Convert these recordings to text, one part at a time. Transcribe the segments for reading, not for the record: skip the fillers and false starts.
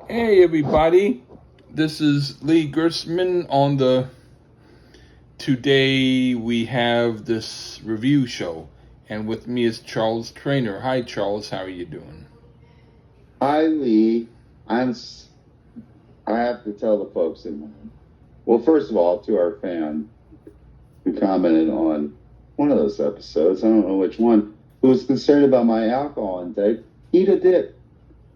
Hey everybody, this is Lee Gersman on the today we have this review show, and with me is Charles Traynor. Hi Charles, how are you doing? Hi, Lee. I'm. s- I have to tell the folks in mind. Well, first of all, to our fan who commented on one of those episodes, I don't know which one, who was concerned about my alcohol intake, eat a dip.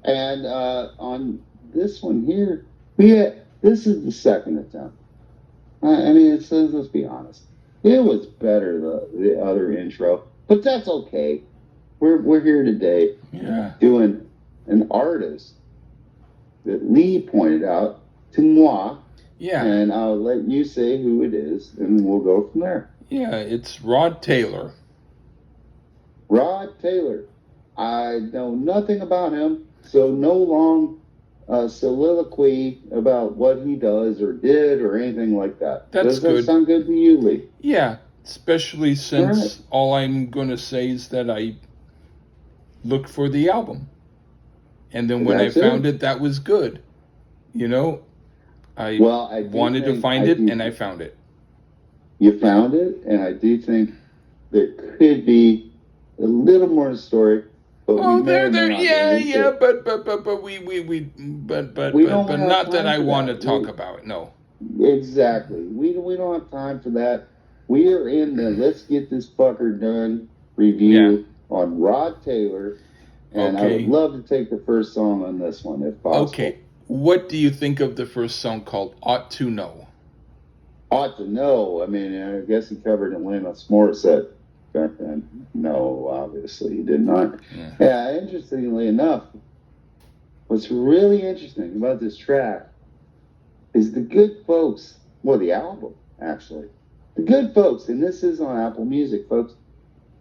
And on this one here, this is the second attempt. I mean, let's be honest. It was better the other intro, but that's okay. We're here today Yeah. doing an artist that Lee pointed out to moi, Yeah. and I'll let you say who it is, and we'll go from there. Yeah, it's Rod Taylor. Rod Taylor. I know nothing about him, so no long soliloquy about what he does or did or anything like that. That's Does that good. sound good to you, Lee? Yeah, especially since All right. all I'm going to say is that I looked for the album. And then when I That's found it. it, that was good. You know, I Well, I do wanted to think find it and I found it. you found it, and I do think there could be a little more to the story, but we Oh, may there, or may there, not get yeah, into yeah, it. We but don't have not that time I for want to that. talk about it. No. Exactly. We don't have time for that. We are in the let's get this fucker done Yeah. review on Rod Taylor, and I would Okay. love to take the first song on this one if Okay. possible. What do you think of the first song called "Ought to Know"? Ought to know. I mean, I guess he covered Alanis Morissette back then. No, obviously he did not. Yeah. Yeah, interestingly enough, what's really interesting about this track is the good folks, well, the album, actually. The good folks, and this is on Apple Music, folks,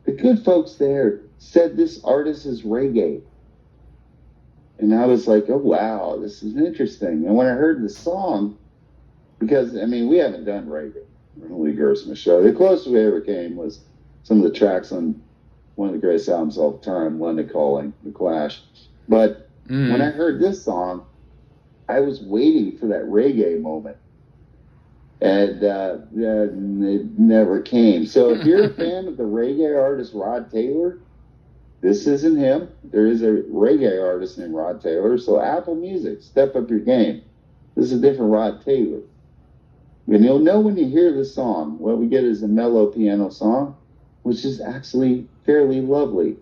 the good folks there said this artist is reggae. And I was like, oh, wow, this is interesting. And when I heard the song, because, I mean, we haven't done reggae on the Lee Gersman show. The closest we ever came was some of the tracks on one of the greatest albums of all time, London Calling, The Clash. But when I heard this song, I was waiting for that reggae moment. And it never came. So if you're a fan of the reggae artist Rod Taylor, this isn't him. There is a reggae artist named Rod Taylor. So Apple Music, step up your game. This is a different Rod Taylor. And you'll know when you hear the song. What we get is a mellow piano song, which is actually fairly lovely.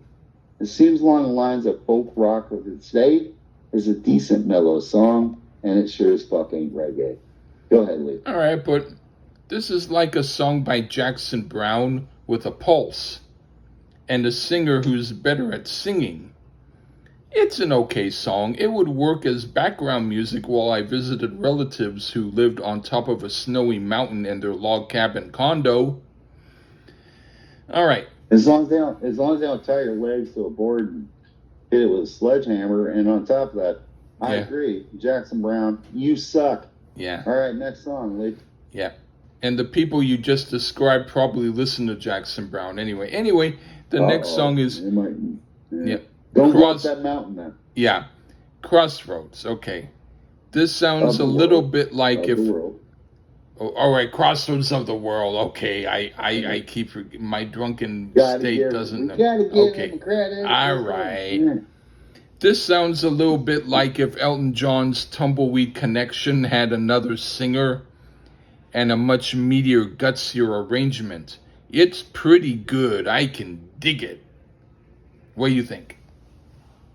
It seems along the lines of folk rock of its day. Is a decent mellow song, and it sure as fuck ain't reggae. Go ahead, Lee. All right, but this is like a song by Jackson Brown with a pulse and a singer who's better at singing. It's an okay song. It would work as background music while I visited relatives who lived on top of a snowy mountain in their log cabin condo. All right. As long as they don't tie your legs to a board and hit it with a sledgehammer, and on top of that, I agree. Jackson Brown, you suck. Yeah. All right, next song, Lee. Yeah. And the people you just described probably listen to Jackson Brown anyway. Anyway, the next song is Don't go up that mountain then. Yeah. Crossroads. Okay. This sounds a little bit like if all right, Crossroads of the World. Okay, I keep my drunken state doesn't know. Okay, all right. This sounds a little bit like if Elton John's Tumbleweed Connection had another singer and a much meatier, gutsier arrangement. It's pretty good. I can dig it. What do you think?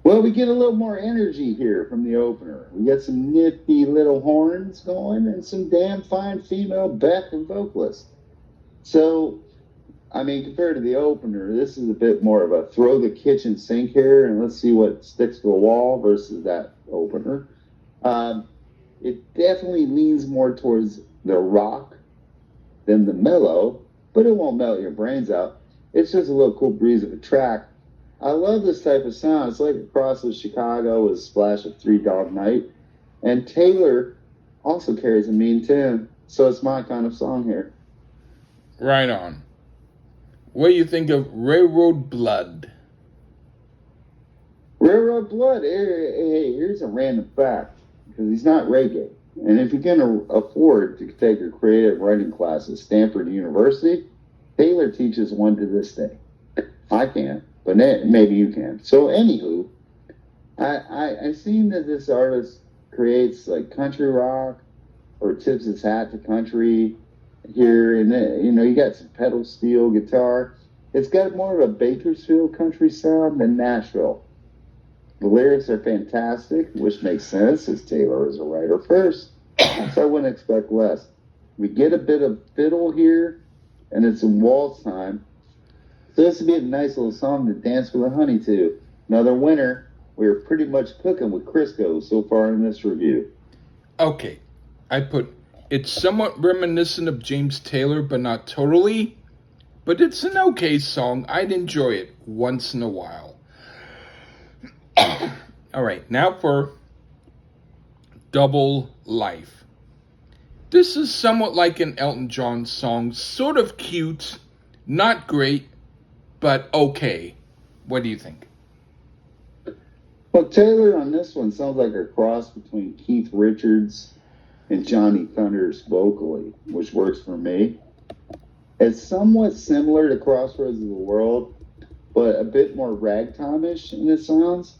Well, we get a little more energy here from the opener. We get some nifty little horns going and some damn fine female backing vocalists. So, I mean, compared to the opener, this is a bit more of a throw the kitchen sink here and let's see what sticks to the wall versus that opener. It definitely leans more towards the rock than the mellow, but it won't melt your brains out. It's just a little cool breeze of a track. I love this type of sound. It's like across with Chicago with a splash of Three Dog Night. And Taylor also carries a mean tune, so it's my kind of song here. Right on. What do you think of Railroad Blood? Railroad Blood. Hey, here's a random fact. because he's not reggae. And if you're going to afford to take a creative writing class at Stanford University, Taylor teaches one to this day. I can't, but maybe you can. So, anywho, I've seen that this artist creates like country rock or tips his hat to country here, and you got some pedal steel guitar. It's got more of a Bakersfield country sound than Nashville. The lyrics are fantastic, which makes sense as Taylor is a writer first, so I wouldn't expect less. We get a bit of fiddle here, and it's in waltz time. So this would be a nice little song to dance with the honey to. Another winner. We're pretty much cooking with Crisco so far in this review. Okay, I put it's somewhat reminiscent of James Taylor, but not totally. But it's an okay song. I'd enjoy it once in a while. All right, now for Double Life. This is somewhat like an Elton John song, sort of cute, not great, but okay. What do you think? Well, Taylor on this one sounds like a cross between Keith Richards and Johnny Thunders vocally, which works for me. It's somewhat similar to Crossroads of the World, but a bit more ragtime-ish in its sounds,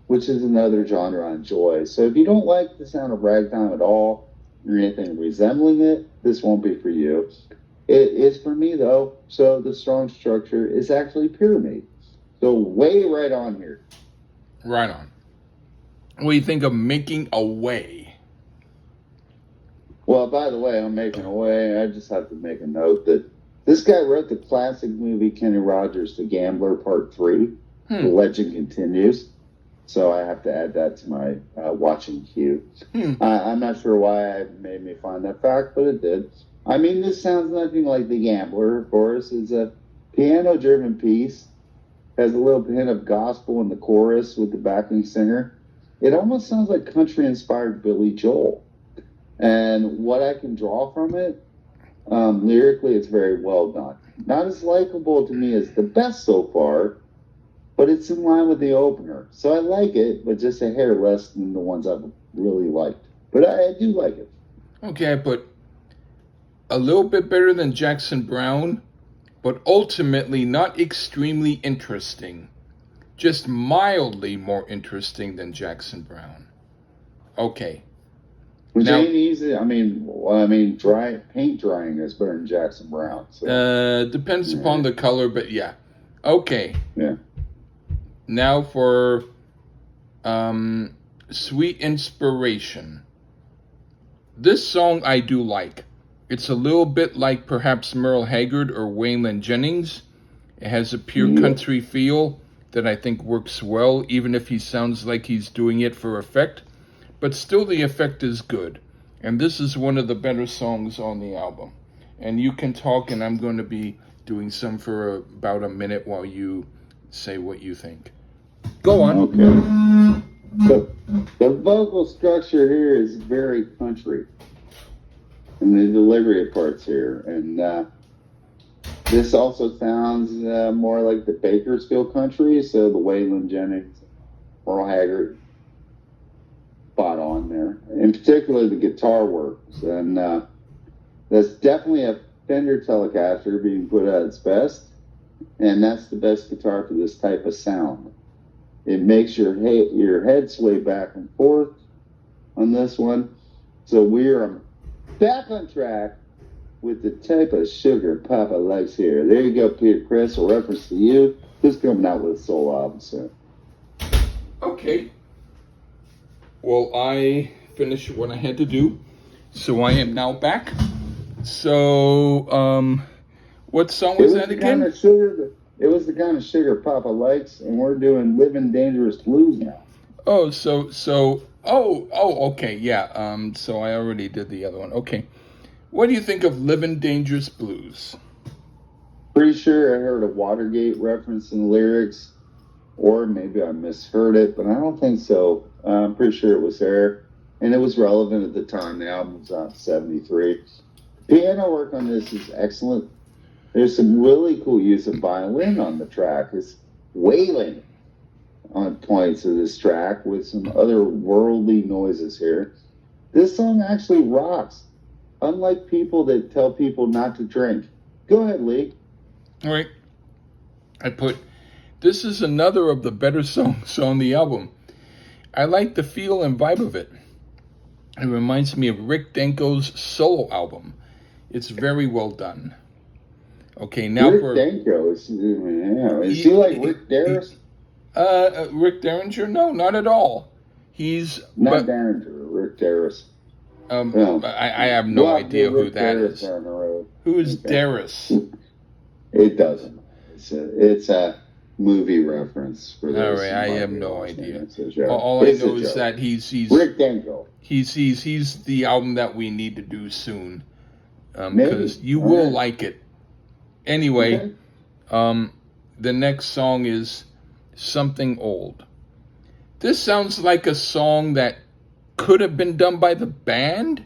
which is another genre I enjoy. So if you don't like the sound of ragtime at all, or anything resembling it, this won't be for you. It is for me, though, so the strong structure is actually pyramid. So way right on here. Right on. What do you think of Making a Way? Well, by the way, I'm making a way. I just have to make a note that this guy wrote the classic movie Kenny Rogers, The Gambler, Part 3. The legend continues. So I have to add that to my watching queue. I'm not sure why it made me find that fact, but it did. I mean, this sounds nothing like The Gambler, of course. It's a piano-driven piece. Has a little hint of gospel in the chorus with the backing singer. It almost sounds like country-inspired Billy Joel. And what I can draw from it, lyrically, it's very well done. Not as likable to me as the best so far, but it's in line with the opener. So I like it, but just a hair less than the ones I've really liked. But I do like it. Okay, but a little bit better than Jackson Browne, but ultimately not extremely interesting. Just mildly more interesting than Jackson Browne. Okay. Which ain't easy. Paint drying is better than Jackson Browne. So. Depends upon the color, but yeah. Okay. Yeah. Now for Sweet Inspiration. This song I do like. It's a little bit like perhaps Merle Haggard or Waylon Jennings. It has a pure country feel that I think works well, even if he sounds like he's doing it for effect. But still the effect is good. And this is one of the better songs on the album. And you can talk, and I'm going to be doing some for about a minute while you say what you think. Go on. Okay. The vocal structure here is very country. And the delivery parts here. And this also sounds more like the Bakersfield country. So the Waylon Jennings, Merle Haggard, spot on there. In particular, the guitar works. And that's definitely a Fender Telecaster being put at its best. And that's the best guitar for this type of sound. It makes your head sway back and forth on this one. So we're back on track with the type of sugar Papa likes here. There you go, Peter Chris, a reference to you. Who's coming out with a solo album soon? Okay. Well, I finished what I had to do, so I am now back. So, what song was that again? It was the kind of sugar Papa likes, and we're doing Living Dangerous Blues now. Oh, okay, yeah. So I already did the other one. Okay. What do you think of Living Dangerous Blues? Pretty sure I heard a Watergate reference in the lyrics, or maybe I misheard it, but I don't think so. I'm pretty sure it was there, and it was relevant at the time. The album was out in 73. Piano work on this is excellent. There's some really cool use of violin on the track. It's wailing. on points of this track with some other worldly noises here. This song actually rocks, unlike people that tell people not to drink. Go ahead, Lee. All right. This is another of the better songs on the album. I like the feel and vibe of it. It reminds me of Rick Denko's solo album. It's very well done. Okay, now Rick Denko is he like Rick Derringer? Rick Derringer? No, not at all. He's not Derringer. Rick Derris. I have no idea who that is. Who is Derris? It doesn't. It's a movie reference. For all right, I have no idea. All I know is that he's Rick Denko. He's the album that we need to do soon, because you will like it. Anyway, the next song is Something Old. This sounds like a song that could have been done by the band,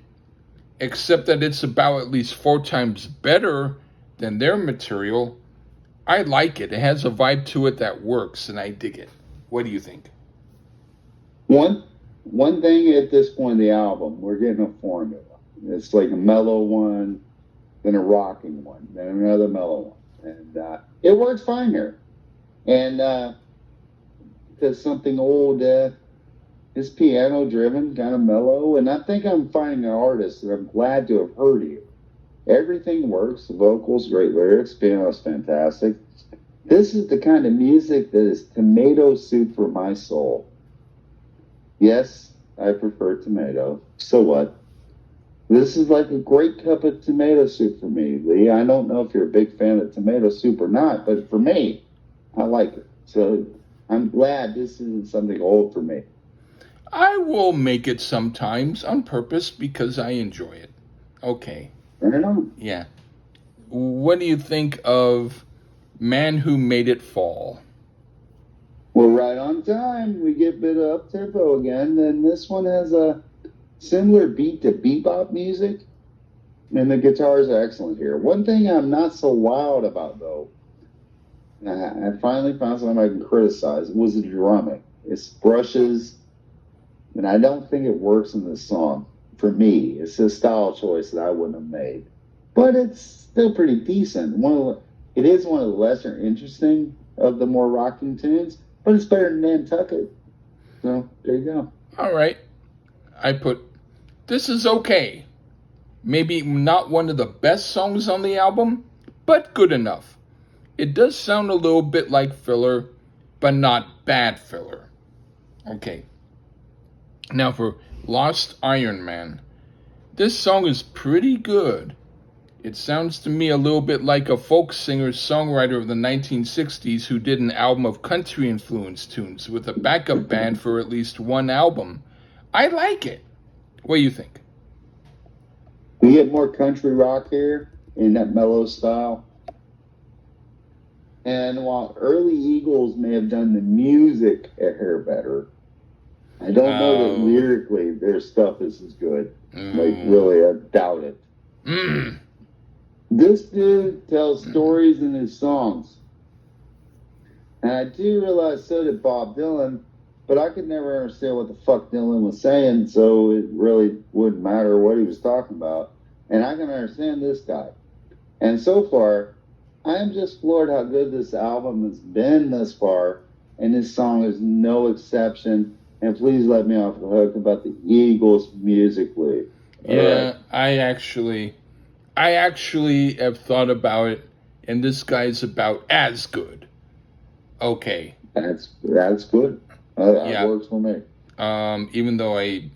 except that it's about at least 4 times better than their material. I like it. It has a vibe to it that works, and I dig it. What do you think? One thing at this point in the album, we're getting a formula. It's like a mellow one, then a rocking one, then another mellow one. And it works fine here. And because Something Old is piano driven, kind of mellow. And I think I'm finding an artist that I'm glad to have heard you. Everything works. The vocals, great lyrics, piano's fantastic. This is the kind of music that is tomato soup for my soul. Yes, I prefer tomato. So what? This is like a great cup of tomato soup for me, Lee. I don't know if you're a big fan of tomato soup or not, but for me, I like it. So I'm glad this isn't something old for me. I will make it sometimes on purpose because I enjoy it. Okay. Right on. Yeah. What do you think of Man Who Made It Fall? Well, right on time. We get a bit of up-tempo again, and this one has a similar beat to bebop music, and the guitars are excellent here. One thing I'm not so wild about, though, I finally found something I can criticize, was the drumming. It's brushes, and I don't think it works in this song. For me, it's a style choice that I wouldn't have made. But it's still pretty decent. It is one of the lesser interesting of the more rocking tunes, but it's better than Nantucket. So, there you go. All right. This is okay. Maybe not one of the best songs on the album, but good enough. It does sound a little bit like filler, but not bad filler. Okay. Now for Lost Iron Man. This song is pretty good. It sounds to me a little bit like a folk singer-songwriter of the 1960s who did an album of country-influenced tunes with a backup band for at least one album. I like it. What do you think? We get more country rock here in that mellow style. And while early Eagles may have done the music a hair better, I don't know that lyrically their stuff is as good. Like, really, I doubt it. This dude tells stories in his songs. And I do realize so did Bob Dylan, but I could never understand what the fuck Dylan was saying, so it really wouldn't matter what he was talking about. And I can understand this guy. And so far, I am just floored how good this album has been thus far, and this song is no exception. And please let me off the hook about the Eagles musically. Yeah, right. I actually have thought about it, and this guy's about as good. Okay. That's good. That works for me. Even though I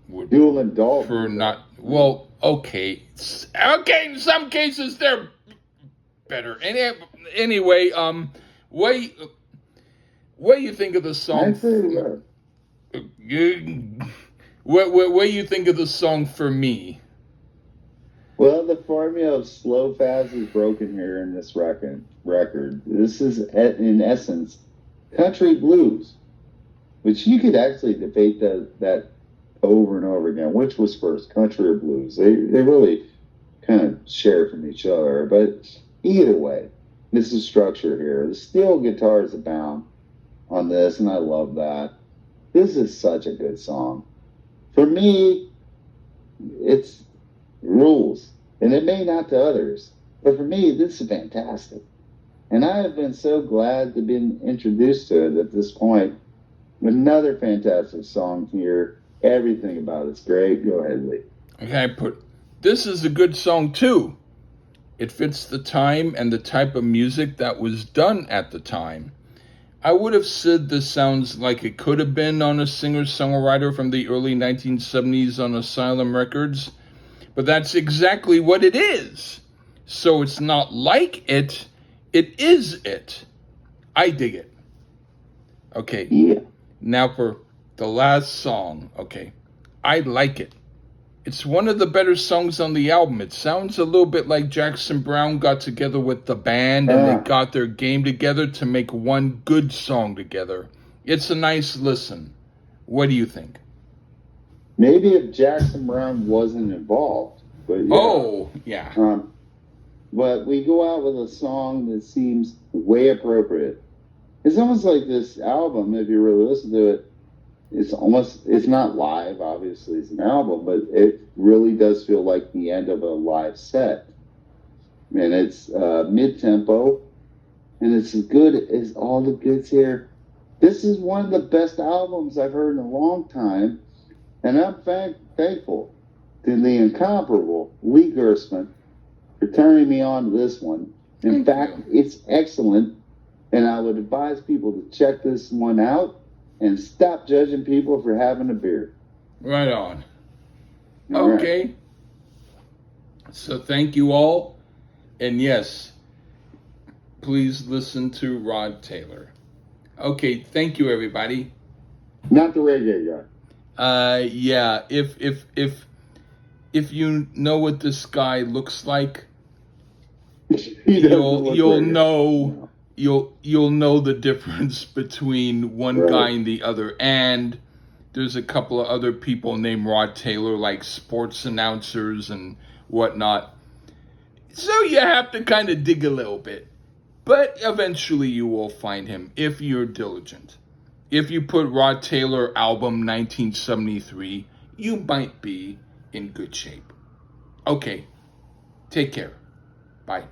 would Dual and Dalton prefer not. Well, okay. Okay, in some cases they're better. Anyway, what do you think of the song? What do you think of the song For Me? Well, the formula of slow fast is broken here in this record. This is, in essence, country blues, which you could actually debate that over and over again. Which was first, country or blues? They really kind of share from each other. But either way, this is structure here. The steel guitars abound. on this, and I love that. This is such a good song. For me, it's rules, and it may not to others, but for me, this is fantastic. And I have been so glad to be introduced to it at this point. Another fantastic song here. Everything about it's great. Go ahead, Lee. Okay, this is a good song too. It fits the time and the type of music that was done at the time. I would have said this sounds like it could have been on a singer-songwriter from the early 1970s on Asylum Records, but that's exactly what it is. So it's not like it, it is it. I dig it. Okay, Yeah. now for the last song. Okay, I like it. It's one of the better songs on the album. It sounds a little bit like Jackson Browne got together with the band and they got their game together to make one good song together. It's a nice listen. What do you think? Maybe if Jackson Browne wasn't involved, but yeah. Oh, yeah. But we go out with a song that seems way appropriate. It's almost like this album, if you really listen to it, it's not live, obviously, it's an album, but it really does feel like the end of a live set. And it's mid-tempo, and it's as good as all the goods here. This is one of the best albums I've heard in a long time, and I'm thankful to the incomparable Lee Gersman for turning me on to this one. In fact, it's excellent, and I would advise people to check this one out and stop judging people for having a beer. Right on. All okay. Right. So thank you all. And yes, please listen to Rod Taylor. Okay, thank you everybody. Not the reggae guy. Yeah, if you know what this guy looks like, you'll know you'll know the difference between one guy and the other. And there's a couple of other people named Rod Taylor, like sports announcers and whatnot. So you have to kind of dig a little bit. But eventually you will find him if you're diligent. If you put Rod Taylor album 1973, you might be in good shape. Okay, take care. Bye.